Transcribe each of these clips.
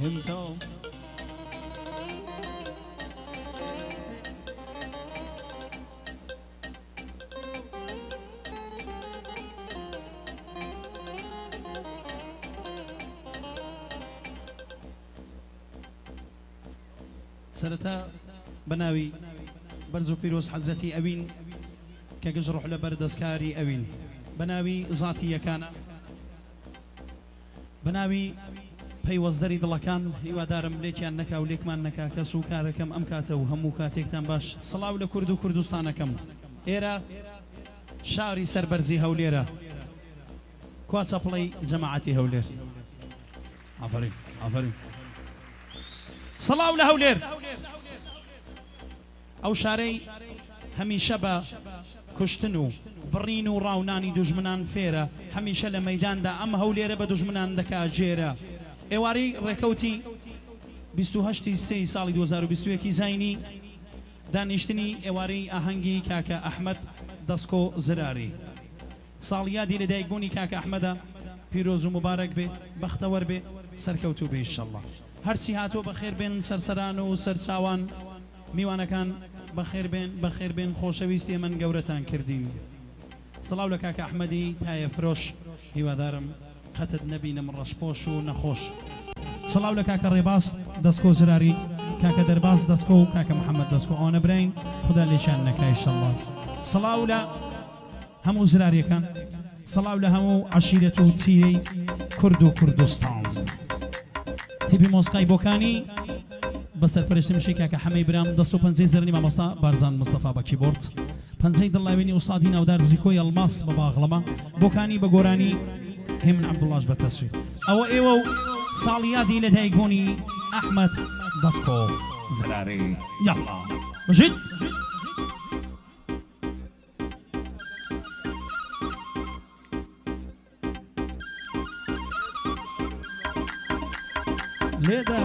انتو سرتا بناوي برزو فيروس حزرتي أوين كجز روح لبردسكاري أوين بناوي ذاتي كان بناوي پەیوەزدەری دڵەکان هیوادارم لێکیان نەکا و لێکمان نەکا کەس و کارەکەم ئەم کاتە و هەموو کاتێکتان باش سڵاو لە کورد و کوردستانەکەم ئێرە شاری سەربەرزی هەولێرە کوا چەپڵەی جەماعەتی هەولێر ئافەرین ئافەرین سڵاو لە هەولێر ئەو شارەی هەمیشە بە کوشتن و بڕین و ڕاونانی دوژمنان فێرە هەمیشە لە مەیداندا ئەم هەولێرە بە دوژمنان دەکا جێرە ئێوارەی ڕێکەوتی 28 ساڵی 2021 زاینی دانیشتنی ئێوارەی ئاهەنگی کاکە ئەحمەد دەسکۆ زراری ساڵی یادی لەدایکبوونی کاکە ئەحمەدە پیرۆز و مبارەک بێ بەختەوەر بێ سەرکەوتوو بێ ئینشەڵڵا هەرچی هاتۆ بەخێر بێن سەرسەران و سەرچاوان میوانەکان بەخێر بێن خۆشەویستی من گەورەتان کردین سڵاو لە کاکە ئەحمەدی تایە فرۆش هیوادارم قەتت نەبینم ڕەشپۆش و نەخۆش سڵاو لە کاکە ڕێباس دەسکۆ زراری کاکە دەرباس دەسکۆ و کاکە محەممەد دەسکۆ ئەوانە برین خدا لێشان نەکای ئینشەڵڵا سڵاو لە هەموو زراریەکان سڵاو لە هەموو عەشیرەت و تیرەی کورد و کوردستان تیپی مۆسقای بۆکانی بەسەر پەرشتمشی کاکە حەمەی برام دەست و پەنجەی زەرنی مامۆستا بارزان مستەفا بە کیبۆرد پەنجەی دڵاوێنی ئوستادی ناودار زیکۆی ئەڵماس بە باغڵەمە بۆکانی بە گۆرانی هێمن عەبدوڵڵاش بە تەسویر ئەوە ئێوە و ساڵی یادی لەدایکبوونی ئەحمەد دەسکۆ زراری یاڵڵا بژیت لێدە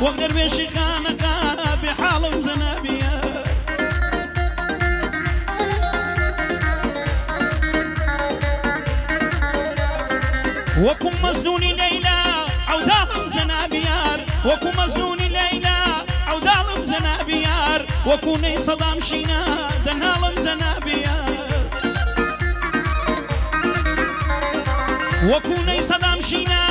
وەک دەروێشی خانەقا بێحاڵم جەنابیە وەکو مەزنونی لەیلا عەوداڵم جەنابیار وەکو مەزنونی لەیلا عەوداڵم جەنابیار وەکو نەی سەدام شینە دەناڵم جەنابیار وەکو نەی سەدام شینە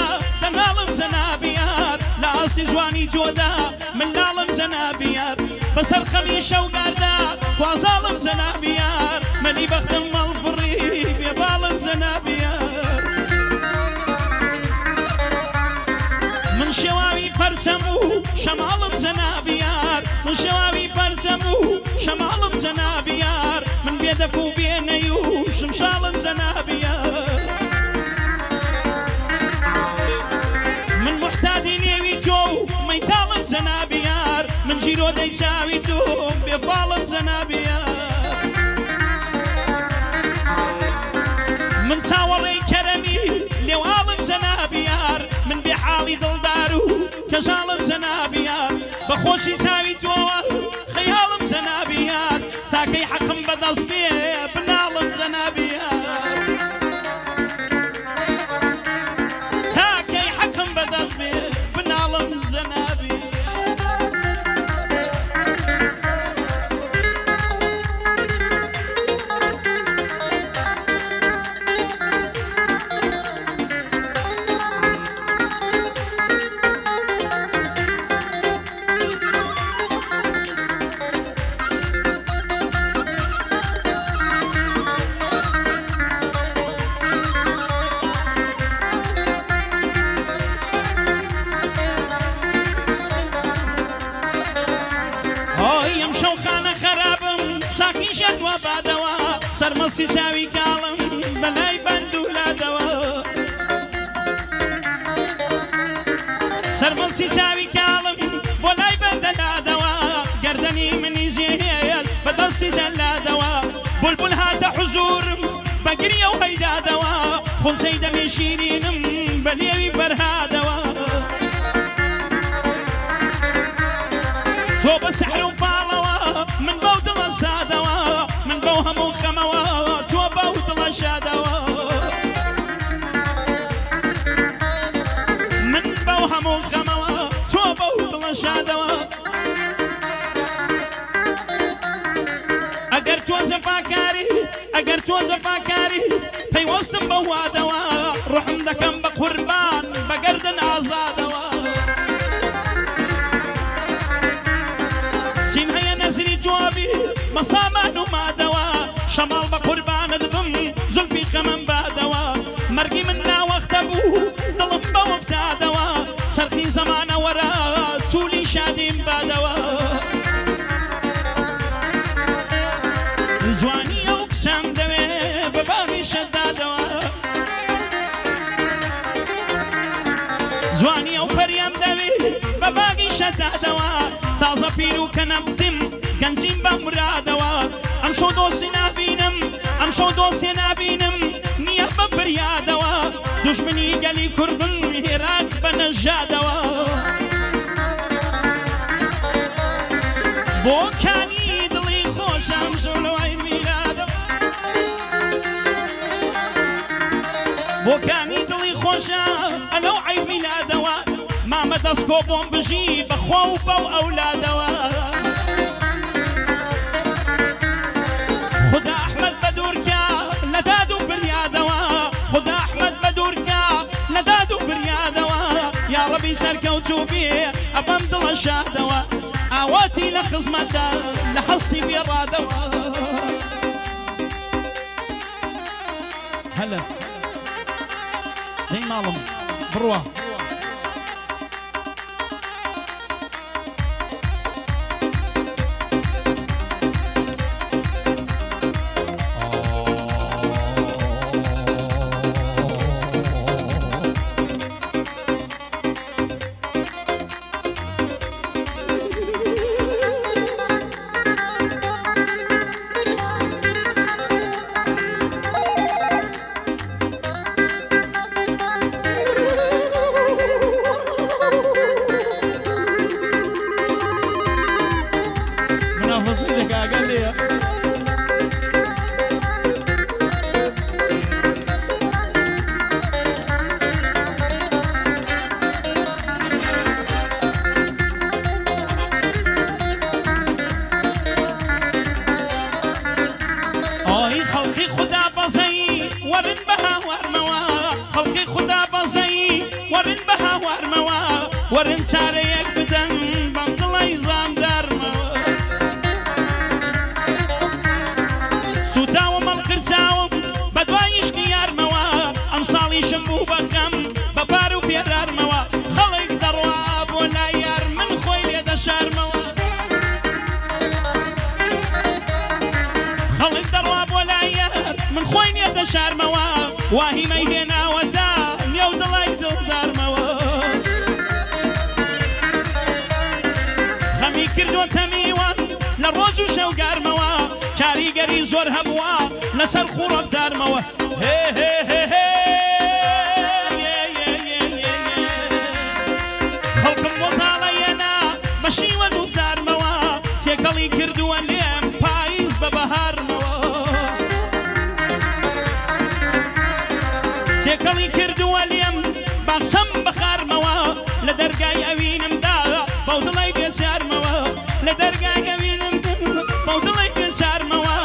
دەناڵم جەنابیار لە ئاسی جوانی جۆدا من لاڵم جەنابیار بەسەر خەمی شەوگاردا خوازاڵم جەنابیار مەلی بەختم مەڵفڕی بێباڵم جەنابیار من شێواوی پەرچەم و شەماڵم جەنابیار من شێواوی پەرچەم و شەماڵم جەنابیار من بێدەف و بێنەی و شمشاڵم جەنابیار من محتادی نێوی تۆ و مەیتاڵم جەنابیار من جیرۆ دەیچاوی تۆ بێفاڵم جەنابیار من چاوەڕێی کەرەمی لێواڵم جەنابیار من بێحاڵی دڵدار و کەژاڵم جەنابیار بەخۆشی چاوی تۆوە خەیاڵم جەنابیار تاکەی حەقم بەدەست بێ بناڵم جەنابیار تاکەی حەقم بەدەست بێ بناڵم جەنابیار سەرمەسی چاوی کاڵم بەلای بەند و لادەوە سەرمەسی چاوی کاڵم بۆ لای بەندە لادەوە گەردەنی منی ژێهێت بەدەستی جەلادەوە بولبول هاتە حوزورم بەگریە و هەیدادەوە خۆزەی دەمێ شیرینم بە لێوی فەرهادەوە تۆ بە سەحر و فاڵەوە من بەو دڵە سادەوە من بەو هەموو خەمەوە تۆ بەو دڵە شادەوە من بەو هەموو خەمەوە تۆ بەو دڵە شادەوە ئەگەر تۆ جەفاکاری ئەگەر تۆ جەفاکاری پەیوەستم بە وادەوە ڕوحم دەکەم بە قوربان بە گەردن ئازادەوە چیم هەیە نەزری جوابی مەسامان و مادەوە شەماڵ بە قوربانت بم زولفی خەمم بادەوە مەرگی من ناوەختە بوو دڵم بەوەفتادەوە چەرخی زەمانە وەرە توولی شادیم بادەوە جوانی ئەو کچەم دەوێ بە باغی شەدادەوە جوانی ئەو پەریەم دەوێ بە باغی شەدادەوە تازە پیر و کەنەفتم گەنجیم بە مرادەوە ئەم شەو دۆستی نابینم ئەم شەو دۆستی نابینم نییە بە فریادەوە دوژمنی گەلی کوردن هێران بە نەژادەوە بۆ کانی دڵی خۆشم ژۆڵەوەی میلادەوە بۆ کانی دڵی خۆشم ئەلەو عەی میلادەوە مامە دەستکۆ بۆم بژی بەخوا و بەو ئەولادەوە خدا ئەحمەد بە دوورکە لە داد و فریادەوە خدا ئەحمەد بە دوورکە لە داد و فریادەوە یا ڕەبی سەرکەوتوو بێ ئەبەم دڵە شادەوە ئاواتی لە خزمەتدا لە حەستی بێڕادەوە هەلە دەی ماڵم بڕوە وەرن چارەیەک بدەن بەم دڵی زامدارمەوە سوتاوە مەڵقرچاوم بە دوای عیشقی یارمەوە ئەم ساڵیشم بوو بەخەم بە پار و پێرارمەوە خەڵک دەڕوا بۆ لای یار من خۆی لێ دەشارمەوە خەڵک دەڕوا بۆ لای یار من خۆی لێ دەشارمەوە واهیمەی هێناوەتە نێو دڵی دڵدارمەوە خەمی کردوتە میوان لە ڕۆژ و شەوگارمەوە کاریگەری زۆر هەبووە لەسەر خوڕەفتارمەوە هێ هێ هێ هێ خەڵکم وەزاڵە یەنا بە شیوە دووزارمەوە تێکەڵی کردووە لێم پاییز بە بەهارمەوە تێکەڵی کردووە لێم باخشەم بەخارمەوە لە دەرگای ئەوینمدا بەو دڵی بێزارمەوە لە دەرگای ئەوینمدا بەو دڵی بێزارمەوە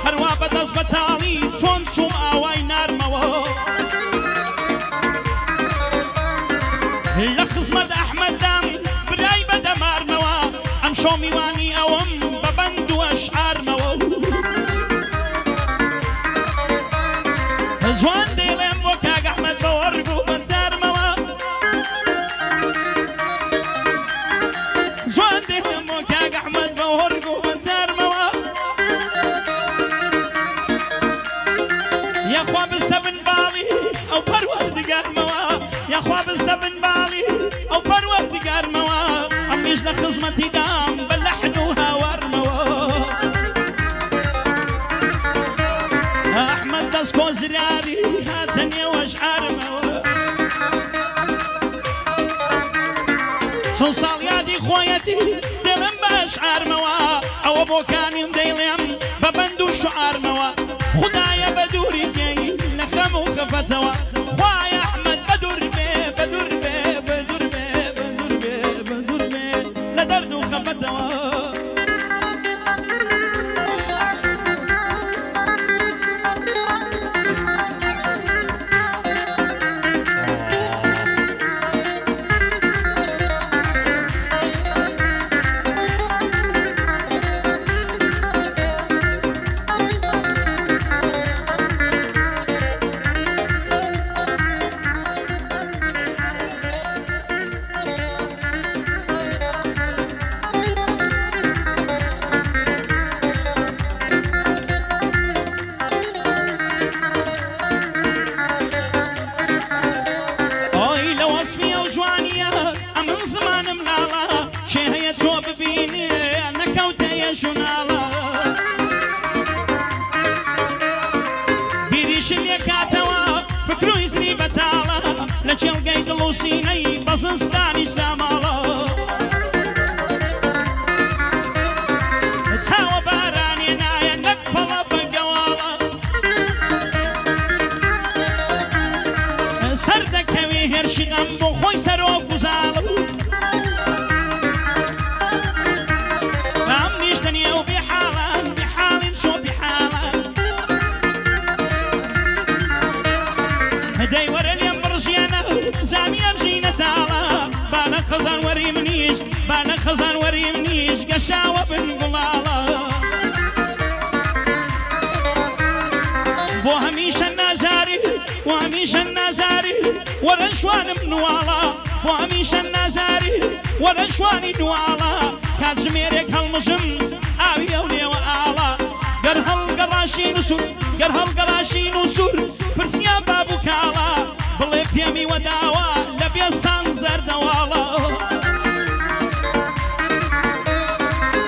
هەروە بەدەست بەتاڵی چۆن چوم ئاوای نارمەوە لە خزمەت ئەحمەددام برای بەدەمارمەوە ئەم شۆ میوانی ئەوم بە بەند و ئەشعارمەوە جوان دێڵێم بۆ کاک ئەحمەد بە وەرگ و بەتارمەوە جوان دێڵێم بۆ کاک ئەحمەد بە وەرگ و بەتارمەوە منيش لخزمتي دام بلحنوها ورموا أحمد دسكو زراري هاتني واشعار موا شو صال يادي خويتي دلم باشعار موا أو بوكاني مديلم ببندو شعار موا خدايا بدوري جاي لخم وخفتوا خوايا أحمد بدور بي بدور بي بدور بي بدور بي بدور بي لدرد وخفتوا شنالا بيريشم يكاتوا فكرو يزري بتالا لجل قيد لوسيني بزنستاني سامالا تاو باراني نايا نقفل بقوالا سردك هوي هرشي غنبو خوي سروف وزالو خزان وري منيش بانا خزان وري منيش قشاوة بن قلالة بو هميش النازاري وهميش النازاري ورشوان منوالا بو هميش النازاري ورشواني نوالا كاد زميرك هالمجم آوي أولي وآلا قرهل قراشي نسور قرهل قراشي نسور فرسيا بابو كالا بلي بيامي وداوا لبيستان زردوالا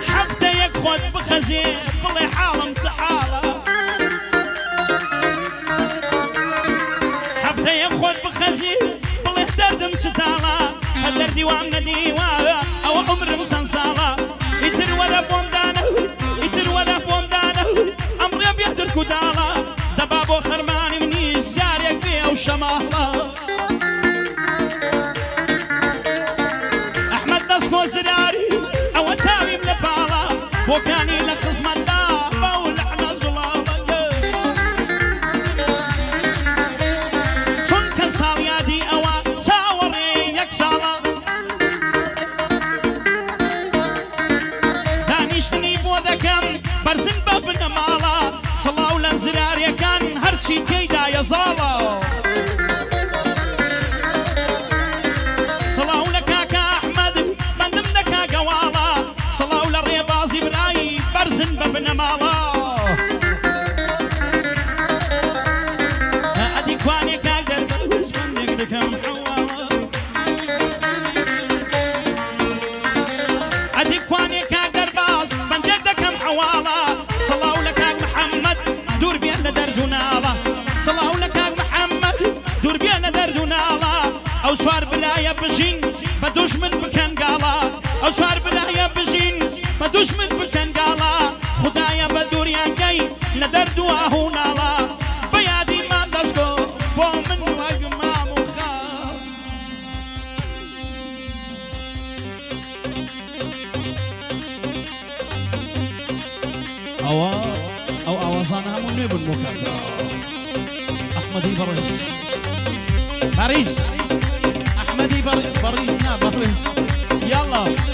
حفتة يكخد بخزير بلي حالم تحالا حفتة يكخد بخزير بلي دردم ستالا هدر ديوان نديوا او عمر مسنسالا يتر ولا بومدانه يتر ولا بومدانه امري بيهدر كدالا دبابو خرماني منيش جاريك بيه وشمالا زراري او تاوي من بالا وكاني لخصم الدابة ولحنا زلالة شن كسال يادي او تاوري يكسالا دانيشتني بودكم برزن بفن مالا صلاو لزراري كان هرشي تيدا يزالا صلاو لكاكا احمد صلاو للريبازي براي برزن بفن مالا ادي كواني كاقدر بلوز من نقدكم حوالا ادي كواني كاقدر باز من نقدكم حوالا صلاو لكاك محمد دور بينا دردونالا صلاو لكاك محمد دور بينا دردونالا او شوار بلايا بجين بدوش من بكن قالا او شوار بلايا بجين بدوش من بكن قالا خدايا بدوريا جاي لدردو اهو نالا بيادي ما دسكو بو من وقما مخا او اوازانا همون نبن مكاكا احمدي بريس باريس احمدي باريس نا باريس يلا